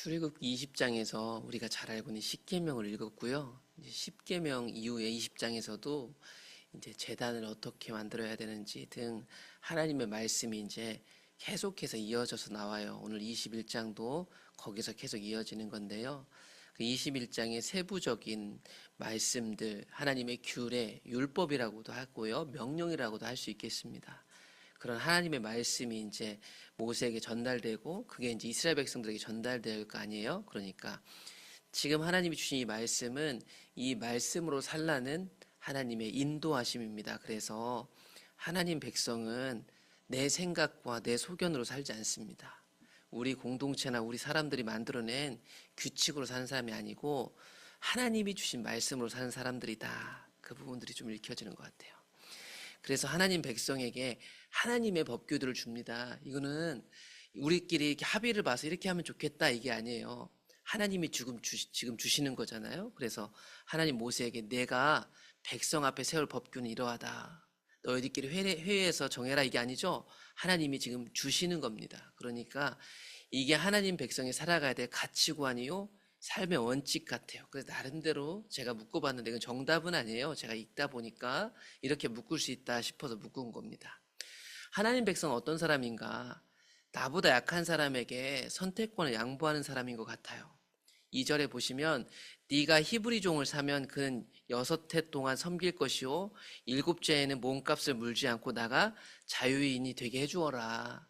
출애굽기 20장에서 우리가 잘 알고 있는 십계명을 읽었고요. 이제 십계명 이후에 20장에서도 이제 제단을 어떻게 만들어야 되는지 등 하나님의 말씀이 이제 계속해서 이어져서 나와요. 오늘 21장도 거기서 계속 이어지는 건데요. 그 21장의 세부적인 말씀들, 하나님의 규례, 율법이라고도 하고요. 명령이라고도 할 수 있겠습니다. 그런 하나님의 말씀이 이제 모세에게 전달되고 그게 이제 이스라엘 백성들에게 전달될 거 아니에요. 그러니까 지금 하나님이 주신 이 말씀은 이 말씀으로 살라는 하나님의 인도하심입니다. 그래서 하나님 백성은 내 생각과 내 소견으로 살지 않습니다. 우리 공동체나 우리 사람들이 만들어낸 규칙으로 사는 사람이 아니고 하나님이 주신 말씀으로 사는 사람들이다. 그 부분들이 좀 읽혀지는 것 같아요. 그래서 하나님 백성에게 하나님의 법규들을 줍니다. 이거는 우리끼리 이렇게 합의를 봐서 이렇게 하면 좋겠다 이게 아니에요. 하나님이 지금 주시는 거잖아요. 그래서 하나님 모세에게 내가 백성 앞에 세울 법규는 이러하다. 너희들끼리 회의해서 정해라 이게 아니죠. 하나님이 지금 주시는 겁니다. 그러니까 이게 하나님 백성이 살아가야 될 가치관이요 삶의 원칙 같아요. 그래서 나름대로 제가 묶어봤는데 이건 정답은 아니에요. 제가 읽다 보니까 이렇게 묶을 수 있다 싶어서 묶은 겁니다. 하나님 백성은 어떤 사람인가? 나보다 약한 사람에게 선택권을 양보하는 사람인 것 같아요. 2절에 보시면 네가 히브리 종을 사면 그는 6해 동안 섬길 것이요 7째에는 몸값을 물지 않고 나가 자유인이 되게 해주어라.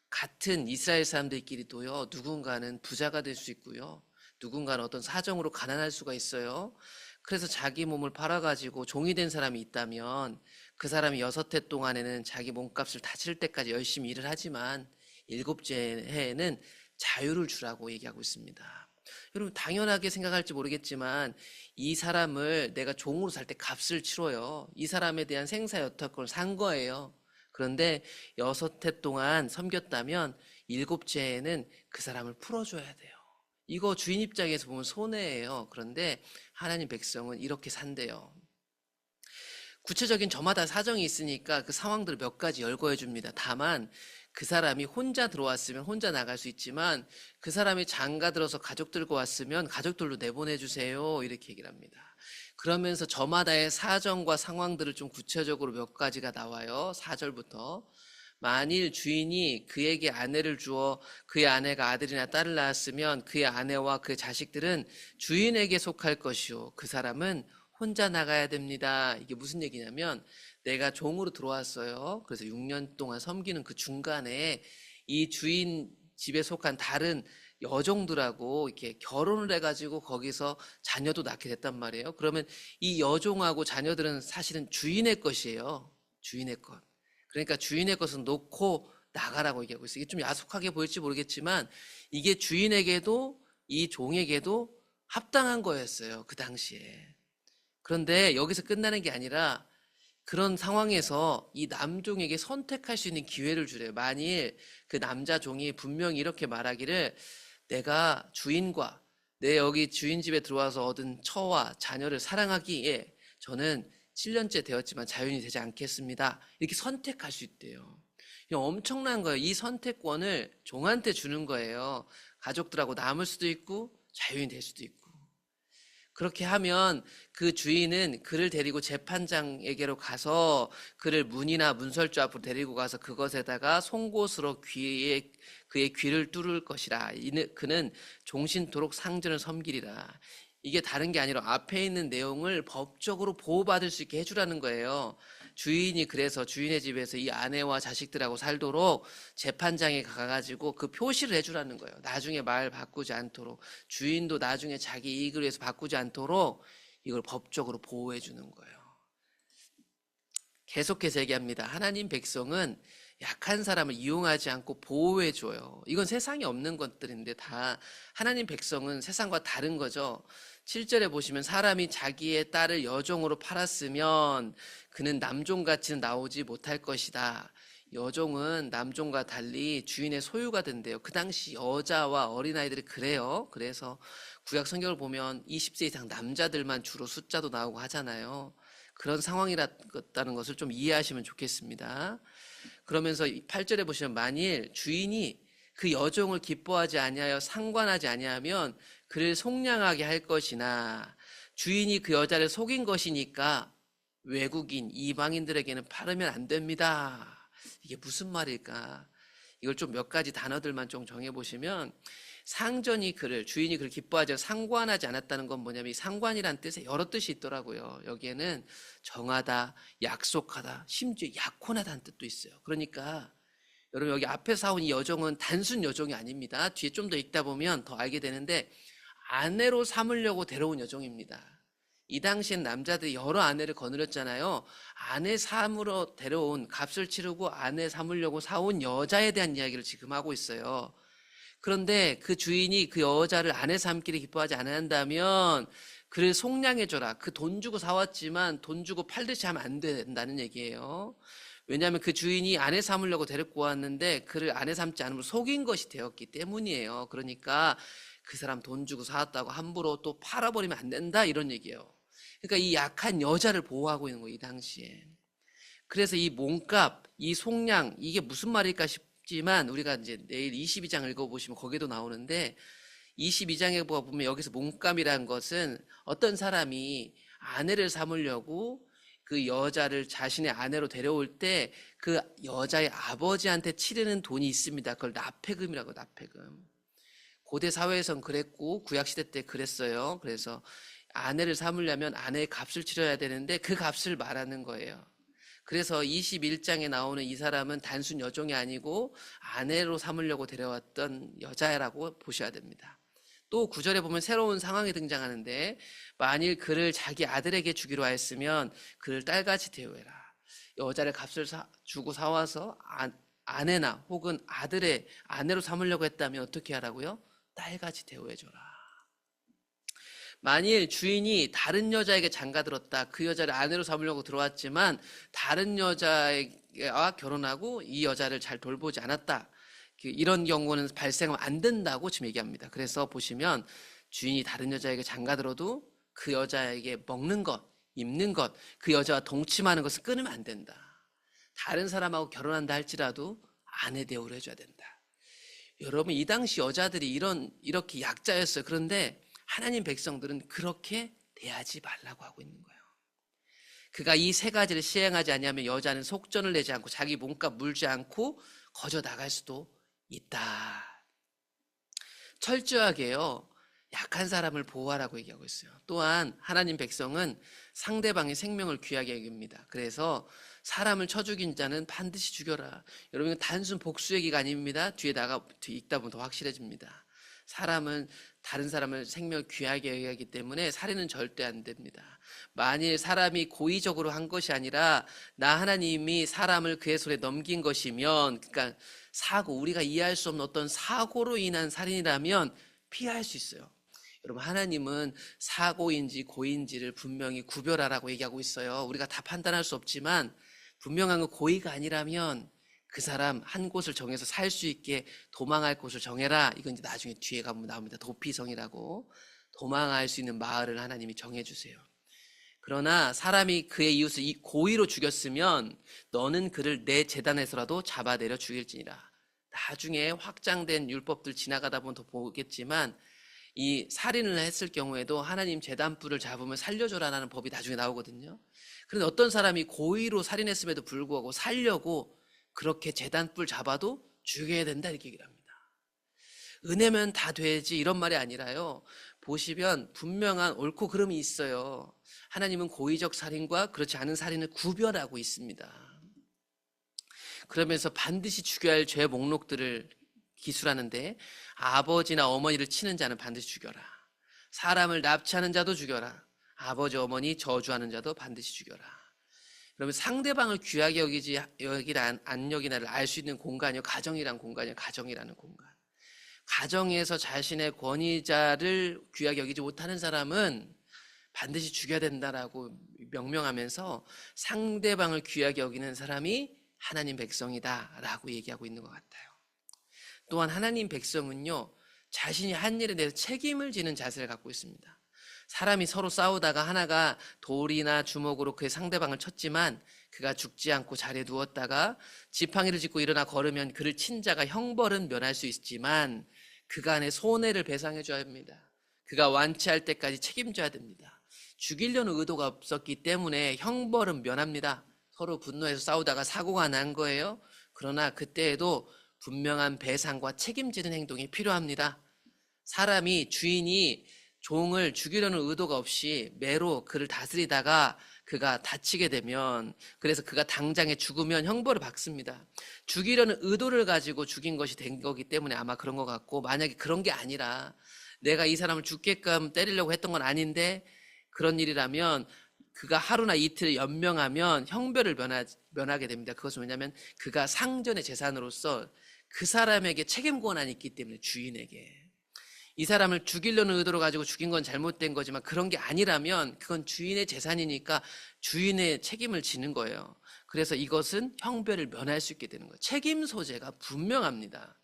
같은 이스라엘 사람들끼리도요 누군가는 부자가 될 수 있고요 누군가는 어떤 사정으로 가난할 수가 있어요. 그래서 자기 몸을 팔아가지고 종이 된 사람이 있다면 그 사람이 6해 동안에는 자기 몸값을 다칠 때까지 열심히 일을 하지만 7째 해에는 자유를 주라고 얘기하고 있습니다. 여러분 당연하게 생각할지 모르겠지만 이 사람을 내가 종으로 살 때 값을 치러요. 이 사람에 대한 생사여탈권을 산 거예요. 그런데 6해 동안 섬겼다면 7째에는 그 사람을 풀어줘야 돼요. 이거 주인 입장에서 보면 손해예요. 그런데 하나님 백성은 이렇게 산대요. 구체적인 저마다 사정이 있으니까 그 상황들을 몇 가지 열거해 줍니다. 다만 그 사람이 혼자 들어왔으면 혼자 나갈 수 있지만 그 사람이 장가 들어서 가족 들고 왔으면 가족들로 내보내주세요. 이렇게 얘기를 합니다. 그러면서 저마다의 사정과 상황들을 좀 구체적으로 몇 가지가 나와요. 4절부터. 만일 주인이 그에게 아내를 주어 그의 아내가 아들이나 딸을 낳았으면 그의 아내와 그의 자식들은 주인에게 속할 것이요 그 사람은 혼자 나가야 됩니다. 이게 무슨 얘기냐면 내가 종으로 들어왔어요. 그래서 6년 동안 섬기는 그 중간에 이 주인 집에 속한 다른 여종들하고 이렇게 결혼을 해가지고 거기서 자녀도 낳게 됐단 말이에요. 그러면 이 여종하고 자녀들은 사실은 주인의 것이에요. 주인의 것. 그러니까 주인의 것은 놓고 나가라고 얘기하고 있어요. 이게 좀 야속하게 보일지 모르겠지만 이게 주인에게도 이 종에게도 합당한 거였어요. 그 당시에. 그런데 여기서 끝나는 게 아니라 그런 상황에서 이 남종에게 선택할 수 있는 기회를 주래요. 만일 그 남자 종이 분명히 이렇게 말하기를 내가 주인과 내 여기 주인 집에 들어와서 얻은 처와 자녀를 사랑하기에 저는 7년째 되었지만 자유인이 되지 않겠습니다. 이렇게 선택할 수 있대요. 엄청난 거예요. 이 선택권을 종한테 주는 거예요. 가족들하고 남을 수도 있고 자유인이 될 수도 있고. 그렇게 하면 그 주인은 그를 데리고 재판장에게로 가서 그를 문이나 문설주 앞으로 데리고 가서 그것에다가 송곳으로 그의 귀를 뚫을 것이라. 그는 종신토록 상전을 섬기리라. 이게 다른 게 아니라 앞에 있는 내용을 법적으로 보호받을 수 있게 해주라는 거예요. 주인이 그래서 주인의 집에서 이 아내와 자식들하고 살도록 재판장에 가가지고 그 표시를 해주라는 거예요. 나중에 말 바꾸지 않도록 주인도 나중에 자기 이익을 위해서 바꾸지 않도록 이걸 법적으로 보호해 주는 거예요. 계속해서 얘기합니다. 하나님 백성은 약한 사람을 이용하지 않고 보호해 줘요. 이건 세상에 없는 것들인데 다 하나님 백성은 세상과 다른 거죠. 7절에 보시면 사람이 자기의 딸을 여종으로 팔았으면 그는 남종같이는 나오지 못할 것이다. 여종은 남종과 달리 주인의 소유가 된대요. 그 당시 여자와 어린아이들이 그래요. 그래서 구약 성경을 보면 20세 이상 남자들만 주로 숫자도 나오고 하잖아요. 그런 상황이라는 것을 좀 이해하시면 좋겠습니다. 그러면서 8절에 보시면 만일 주인이 그 여종을 기뻐하지 아니하여 상관하지 아니하면 그를 속량하게 할 것이나 주인이 그 여자를 속인 것이니까 외국인 이방인들에게는 팔으면 안 됩니다. 이게 무슨 말일까? 이걸 좀 몇 가지 단어들만 좀 정해보시면, 주인이 그를 기뻐하지 상관하지 않았다는 건 뭐냐면, 이 상관이란 뜻에 여러 뜻이 있더라고요. 여기에는 정하다, 약속하다, 심지어 약혼하다는 뜻도 있어요. 그러니까 여러분, 여기 앞에서 나온 이 여종은 단순 여종이 아닙니다. 뒤에 좀 더 읽다 보면 더 알게 되는데, 아내로 삼으려고 데려온 여종입니다. 이 당시엔 남자들이 여러 아내를 거느렸잖아요. 아내 삼으로 데려온, 값을 치르고 아내 삼으려고 사온 여자에 대한 이야기를 지금 하고 있어요. 그런데 그 주인이 그 여자를 아내 삼기를 기뻐하지 않는다면 그를 속량해줘라. 그 돈 주고 사왔지만 돈 주고 팔듯이 하면 안 된다는 얘기예요. 왜냐하면 그 주인이 아내 삼으려고 데리고 왔는데 그를 아내 삼지 않으면 속인 것이 되었기 때문이에요. 그러니까 그 사람 돈 주고 사왔다고 함부로 또 팔아버리면 안 된다, 이런 얘기예요. 그러니까 이 약한 여자를 보호하고 있는 거예요, 이 당시에. 그래서 이 몸값, 이 속량, 이게 무슨 말일까 싶지만 우리가 이제 내일 22장 읽어보시면 거기도 나오는데, 22장에 보면 여기서 몸값이라는 것은 어떤 사람이 아내를 삼으려고 그 여자를 자신의 아내로 데려올 때 그 여자의 아버지한테 치르는 돈이 있습니다. 그걸 납폐금이라고, 납폐금. 고대 사회에선 그랬고 구약시대 때 그랬어요. 그래서 아내를 삼으려면 아내의 값을 치러야 되는데 그 값을 말하는 거예요. 그래서 21장에 나오는 이 사람은 단순 여종이 아니고 아내로 삼으려고 데려왔던 여자라고 보셔야 됩니다. 또 9절에 보면 새로운 상황이 등장하는데, 만일 그를 자기 아들에게 주기로 하였으면 그를 딸같이 대우해라. 여자를 값을 주고 사와서 아내나 혹은 아들의 아내로 삼으려고 했다면 어떻게 하라고요? 딸같이 대우해줘라. 만일 주인이 다른 여자에게 장가들었다, 그 여자를 아내로 삼으려고 들어왔지만 다른 여자와 결혼하고 이 여자를 잘 돌보지 않았다, 이런 경우는 발생하면 안 된다고 지금 얘기합니다. 그래서 보시면 주인이 다른 여자에게 장가들어도 그 여자에게 먹는 것, 입는 것, 그 여자와 동침하는 것을 끊으면 안 된다. 다른 사람하고 결혼한다 할지라도 아내 대우를 해줘야 된다. 여러분, 이 당시 여자들이 이렇게 약자였어요. 그런데 하나님 백성들은 그렇게 대하지 말라고 하고 있는 거예요. 그가 이 세 가지를 시행하지 않으면 여자는 속전을 내지 않고 자기 몸값 물지 않고 거저 나갈 수도 있다. 철저하게요, 약한 사람을 보호하라고 얘기하고 있어요. 또한 하나님 백성은 상대방의 생명을 귀하게 여깁니다. 그래서 사람을 쳐 죽인 자는 반드시 죽여라. 여러분, 단순 복수 얘기가 아닙니다. 뒤에 읽다 보면 더 확실해집니다. 사람은 다른 사람을 생명을 귀하게 여기기 하기 때문에 살인은 절대 안 됩니다. 만일 사람이 고의적으로 한 것이 아니라 나 하나님이 사람을 그의 손에 넘긴 것이면, 그러니까 우리가 이해할 수 없는 어떤 사고로 인한 살인이라면 피할 수 있어요. 여러분, 하나님은 사고인지 고의인지를 분명히 구별하라고 얘기하고 있어요. 우리가 다 판단할 수 없지만 분명한 건 고의가 아니라면 그 사람 한 곳을 정해서 살 수 있게 도망할 곳을 정해라. 이건 이제 나중에 뒤에 가면 나옵니다. 도피성이라고. 도망할 수 있는 마을을 하나님이 정해주세요. 그러나 사람이 그의 이웃을 이 고의로 죽였으면 너는 그를 내 제단에서라도 잡아내려 죽일지니라. 나중에 확장된 율법들 지나가다 보면 더 보겠지만 이 살인을 했을 경우에도 하나님 제단불을 잡으면 살려줘라는 법이 나중에 나오거든요. 그런데 어떤 사람이 고의로 살인했음에도 불구하고 살려고 그렇게 제단불 잡아도 죽여야 된다, 이렇게 얘기를 합니다. 은혜면 다 되지, 이런 말이 아니라요, 보시면 분명한 옳고 그름이 있어요. 하나님은 고의적 살인과 그렇지 않은 살인을 구별하고 있습니다. 그러면서 반드시 죽여야 할 죄 목록들을 기술하는데, 아버지나 어머니를 치는 자는 반드시 죽여라. 사람을 납치하는 자도 죽여라. 아버지 어머니 저주하는 자도 반드시 죽여라. 그러면 상대방을 귀하게 여기나 안 여기나를 알 수 있는 공간이요, 가정이란 공간이요, 가정이라는 공간. 가정에서 자신의 권위자를 귀하게 여기지 못하는 사람은 반드시 죽여야 된다라고 명명하면서 상대방을 귀하게 여기는 사람이 하나님 백성이다라고 얘기하고 있는 것 같아요. 또한 하나님 백성은요, 자신이 한 일에 대해서 책임을 지는 자세를 갖고 있습니다. 사람이 서로 싸우다가 하나가 돌이나 주먹으로 그의 상대방을 쳤지만 그가 죽지 않고 자리에 누웠다가 지팡이를 짚고 일어나 걸으면 그를 친 자가 형벌은 면할 수 있지만 그간의 손해를 배상해 줘야 합니다. 그가 완치할 때까지 책임져야 됩니다. 죽이려는 의도가 없었기 때문에 형벌은 면합니다. 서로 분노해서 싸우다가 사고가 난 거예요. 그러나 그때에도 분명한 배상과 책임지는 행동이 필요합니다. 사람이 주인이 종을 죽이려는 의도가 없이 매로 그를 다스리다가 그가 다치게 되면, 그래서 그가 당장에 죽으면 형벌을 받습니다. 죽이려는 의도를 가지고 죽인 것이 된 거기 때문에 아마 그런 것 같고, 만약에 그런 게 아니라 내가 이 사람을 죽게끔 때리려고 했던 건 아닌데 그런 일이라면 그가 하루나 이틀 연명하면 형벌을 면하게 됩니다. 그것은 왜냐하면 그가 상전의 재산으로서 그 사람에게 책임 권한이 있기 때문에, 주인에게. 이 사람을 죽이려는 의도로 가지고 죽인 건 잘못된 거지만 그런 게 아니라면 그건 주인의 재산이니까 주인의 책임을 지는 거예요. 그래서 이것은 형벌을 면할 수 있게 되는 거예요. 책임 소재가 분명합니다.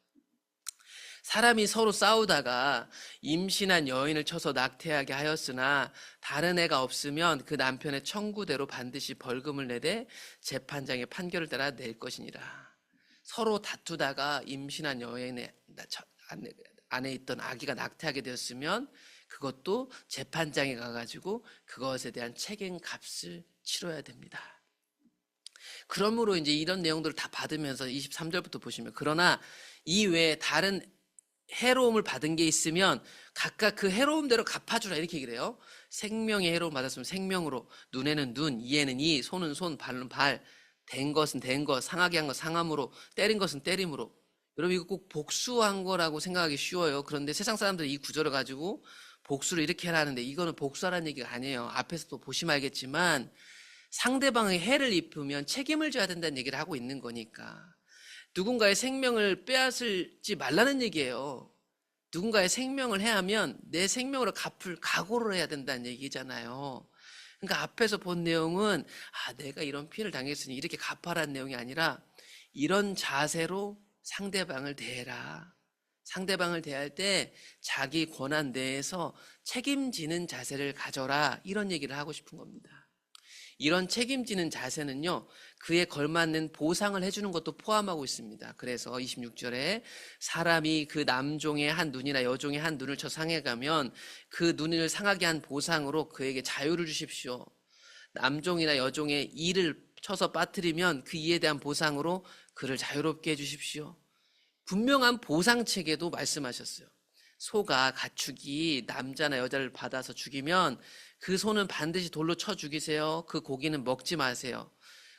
사람이 서로 싸우다가 임신한 여인을 쳐서 낙태하게 하였으나 다른 애가 없으면 그 남편의 청구대로 반드시 벌금을 내되 재판장의 판결을 따라 낼 것이니라. 서로 다투다가 임신한 여인의 안에 있던 아기가 낙태하게 되었으면 그것도 재판장에 가가지고 그것에 대한 책임 값을 치러야 됩니다. 그러므로 이제 이런 내용들을 다 받으면서 23절부터 보시면, 그러나 이 외에 다른 해로움을 받은 게 있으면 각각 그 해로움대로 갚아주라, 이렇게 얘기를 해요. 생명의 해로움 받았으면 생명으로, 눈에는 눈, 이에는 이, 손은 손, 발은 발, 된 것은 된 것, 상하게 한 것 상함으로, 때린 것은 때림으로. 여러분, 이거 꼭 복수한 거라고 생각하기 쉬워요. 그런데 세상 사람들이 이 구절을 가지고 복수를 이렇게 해라 하는데, 이거는 복수하라는 얘기가 아니에요. 앞에서 또 보시면 알겠지만 상대방의 해를 입으면 책임을 져야 된다는 얘기를 하고 있는 거니까. 누군가의 생명을 빼앗지 말라는 얘기예요. 누군가의 생명을 해하면 내 생명으로 갚을 각오를 해야 된다는 얘기잖아요. 그러니까 앞에서 본 내용은 내가 이런 피해를 당했으니 이렇게 갚아라는 내용이 아니라, 이런 자세로 상대방을 대해라. 상대방을 대할 때 자기 권한 내에서 책임지는 자세를 가져라, 이런 얘기를 하고 싶은 겁니다. 이런 책임지는 자세는요, 그에 걸맞는 보상을 해주는 것도 포함하고 있습니다. 그래서 26절에 사람이 그 남종의 한 눈이나 여종의 한 눈을 쳐 상해가면 그 눈을 상하게 한 보상으로 그에게 자유를 주십시오. 남종이나 여종의 이를 쳐서 빠뜨리면 그 이에 대한 보상으로 그를 자유롭게 해주십시오. 분명한 보상 체계도 말씀하셨어요. 소가 가축이 남자나 여자를 받아서 죽이면 그 소는 반드시 돌로 쳐 죽이세요. 그 고기는 먹지 마세요.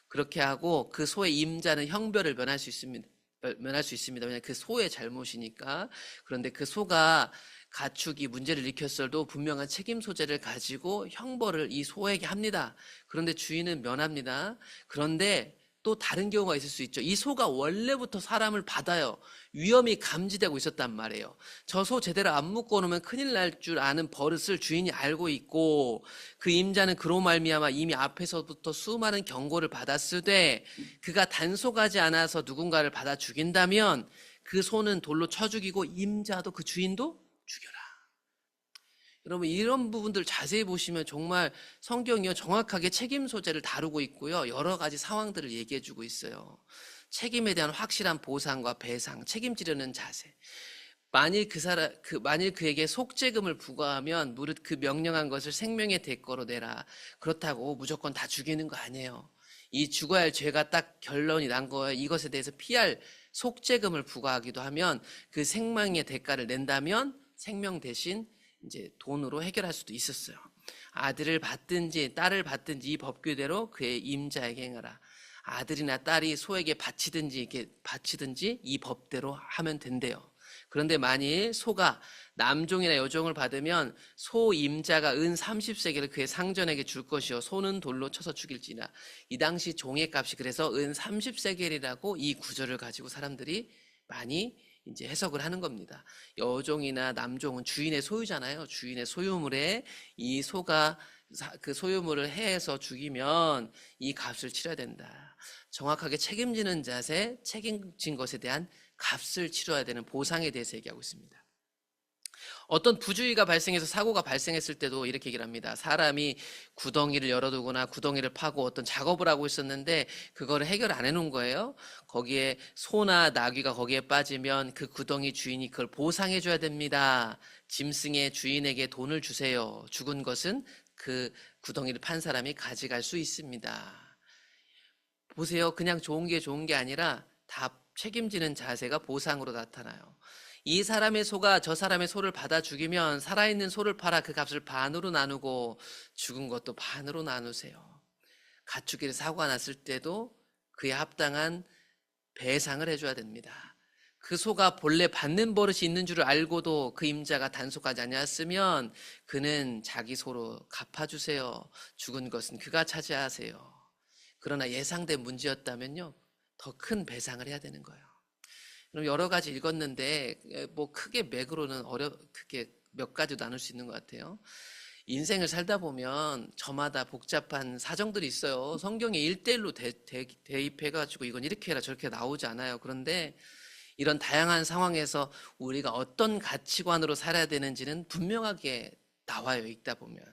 그렇게 하고 그 소의 임자는 형벌을 면할 수 있습니다. 왜냐하면 그 소의 잘못이니까. 그런데 그 소가 가축이 문제를 일으켰어도 분명한 책임 소재를 가지고 형벌을 이 소에게 합니다. 그런데 주인은 면합니다. 그런데 또 다른 경우가 있을 수 있죠. 이 소가 원래부터 사람을 받아요. 위험이 감지되고 있었단 말이에요. 저 소 제대로 안 묶어 놓으면 큰일 날 줄 아는 버릇을 주인이 알고 있고, 그 임자는 그로 말미암아 이미 앞에서부터 수많은 경고를 받았으되 그가 단속하지 않아서 누군가를 받아 죽인다면 그 소는 돌로 쳐 죽이고 임자도 그 주인도 죽여라. 여러분, 이런 부분들 자세히 보시면 정말 성경이요, 정확하게 책임 소재를 다루고 있고요, 여러 가지 상황들을 얘기해 주고 있어요. 책임에 대한 확실한 보상과 배상, 책임지려는 자세. 만일 그에게 속죄금을 부과하면 무릇 그 명령한 것을 생명의 대가로 내라. 그렇다고 무조건 다 죽이는 거 아니에요. 이 죽어야 할 죄가 딱 결론이 난 거예요. 이것에 대해서 피할 속죄금을 부과하기도 하면 그 생명의 대가를 낸다면 생명 대신 이제 돈으로 해결할 수도 있었어요. 아들을 받든지 딸을 받든지 이 법규대로 그의 임자에게 행하라. 아들이나 딸이 소에게 바치든지 이 법대로 하면 된대요. 그런데 만일 소가 남종이나 여종을 받으면 소 임자가 은 30세겔을 그의 상전에게 줄 것이요 소는 돌로 쳐서 죽일지나. 이 당시 종의 값이 그래서 은 30세겔이라고 이 구절을 가지고 사람들이 많이 이제 해석을 하는 겁니다. 여종이나 남종은 주인의 소유잖아요. 주인의 소유물에 이 소가 그 소유물을 해해서 죽이면 이 값을 치러야 된다. 정확하게 책임지는 자세, 책임진 것에 대한 값을 치러야 되는 보상에 대해서 얘기하고 있습니다. 어떤 부주의가 발생해서 사고가 발생했을 때도 이렇게 얘기를 합니다. 사람이 구덩이를 열어두거나 구덩이를 파고 어떤 작업을 하고 있었는데 그거를 해결 안 해놓은 거예요. 거기에 소나 나귀가 거기에 빠지면 그 구덩이 주인이 그걸 보상해 줘야 됩니다. 짐승의 주인에게 돈을 주세요. 죽은 것은 그 구덩이를 판 사람이 가져갈 수 있습니다. 보세요. 그냥 좋은 게 아니라 다 책임지는 자세가 보상으로 나타나요. 이 사람의 소가 저 사람의 소를 받아 죽이면 살아있는 소를 팔아 그 값을 반으로 나누고 죽은 것도 반으로 나누세요. 가축일에 사고가 났을 때도 그에 합당한 배상을 해줘야 됩니다. 그 소가 본래 받는 버릇이 있는 줄을 알고도 그 임자가 단속하지 아니었으면 그는 자기 소로 갚아주세요. 죽은 것은 그가 차지하세요. 그러나 예상된 문제였다면요, 더 큰 배상을 해야 되는 거예요. 그럼 여러 가지 읽었는데 뭐 크게 맥으로는 크게 몇 가지 나눌 수 있는 것 같아요. 인생을 살다 보면 저마다 복잡한 사정들이 있어요. 성경에 1대1로 대입해가지고 이건 이렇게 해라 저렇게 나오지 않아요. 그런데 이런 다양한 상황에서 우리가 어떤 가치관으로 살아야 되는지는 분명하게 나와요. 읽다 보면.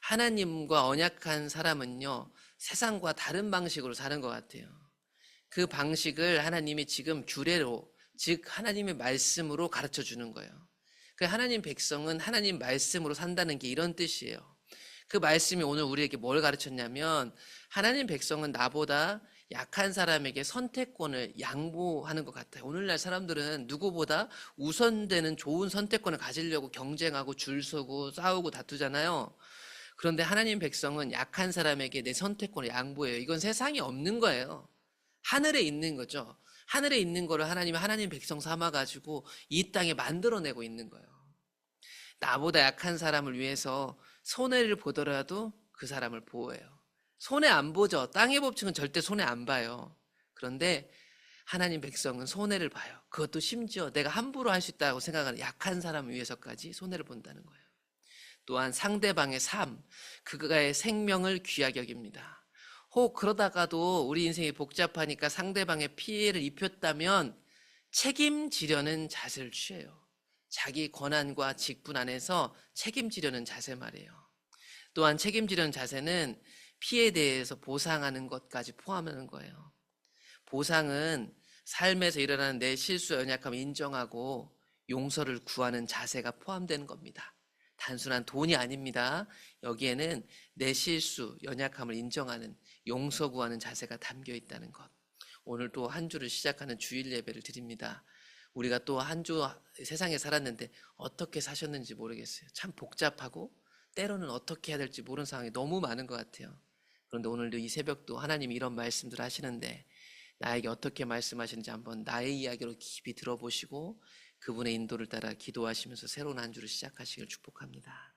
하나님과 언약한 사람은요, 세상과 다른 방식으로 사는 것 같아요. 그 방식을 하나님이 지금 규례로, 즉 하나님의 말씀으로 가르쳐 주는 거예요. 그 하나님 백성은 하나님 말씀으로 산다는 게 이런 뜻이에요. 그 말씀이 오늘 우리에게 뭘 가르쳤냐면, 하나님 백성은 나보다 약한 사람에게 선택권을 양보하는 것 같아요. 오늘날 사람들은 누구보다 우선되는 좋은 선택권을 가지려고 경쟁하고 줄 서고 싸우고 다투잖아요. 그런데 하나님 백성은 약한 사람에게 내 선택권을 양보해요. 이건 세상에 없는 거예요. 하늘에 있는 거죠. 하늘에 있는 거를 하나님이 하나님 백성 삼아가지고 이 땅에 만들어내고 있는 거예요. 나보다 약한 사람을 위해서 손해를 보더라도 그 사람을 보호해요. 손해 안 보죠. 땅의 법칙은 절대 손해 안 봐요. 그런데 하나님 백성은 손해를 봐요. 그것도 심지어 내가 함부로 할 수 있다고 생각하는 약한 사람을 위해서까지 손해를 본다는 거예요. 또한 상대방의 삶, 그가의 생명을 귀하게 여깁니다. 혹 그러다가도 우리 인생이 복잡하니까 상대방의 피해를 입혔다면 책임지려는 자세를 취해요. 자기 권한과 직분 안에서 책임지려는 자세 말이에요. 또한 책임지려는 자세는 피해에 대해서 보상하는 것까지 포함하는 거예요. 보상은 삶에서 일어나는 내 실수 연약함을 인정하고 용서를 구하는 자세가 포함되는 겁니다. 단순한 돈이 아닙니다. 여기에는 내 실수, 연약함을 인정하는, 용서 구하는 자세가 담겨 있다는 것. 오늘 또 한 주를 시작하는 주일 예배를 드립니다. 우리가 또 한 주 세상에 살았는데 어떻게 사셨는지 모르겠어요. 참 복잡하고 때로는 어떻게 해야 될지 모르는 상황이 너무 많은 것 같아요. 그런데 오늘도 이 새벽도 하나님이 이런 말씀들 하시는데 나에게 어떻게 말씀하시는지 한번 나의 이야기로 깊이 들어보시고 그분의 인도를 따라 기도하시면서 새로운 한 주를 시작하시길 축복합니다.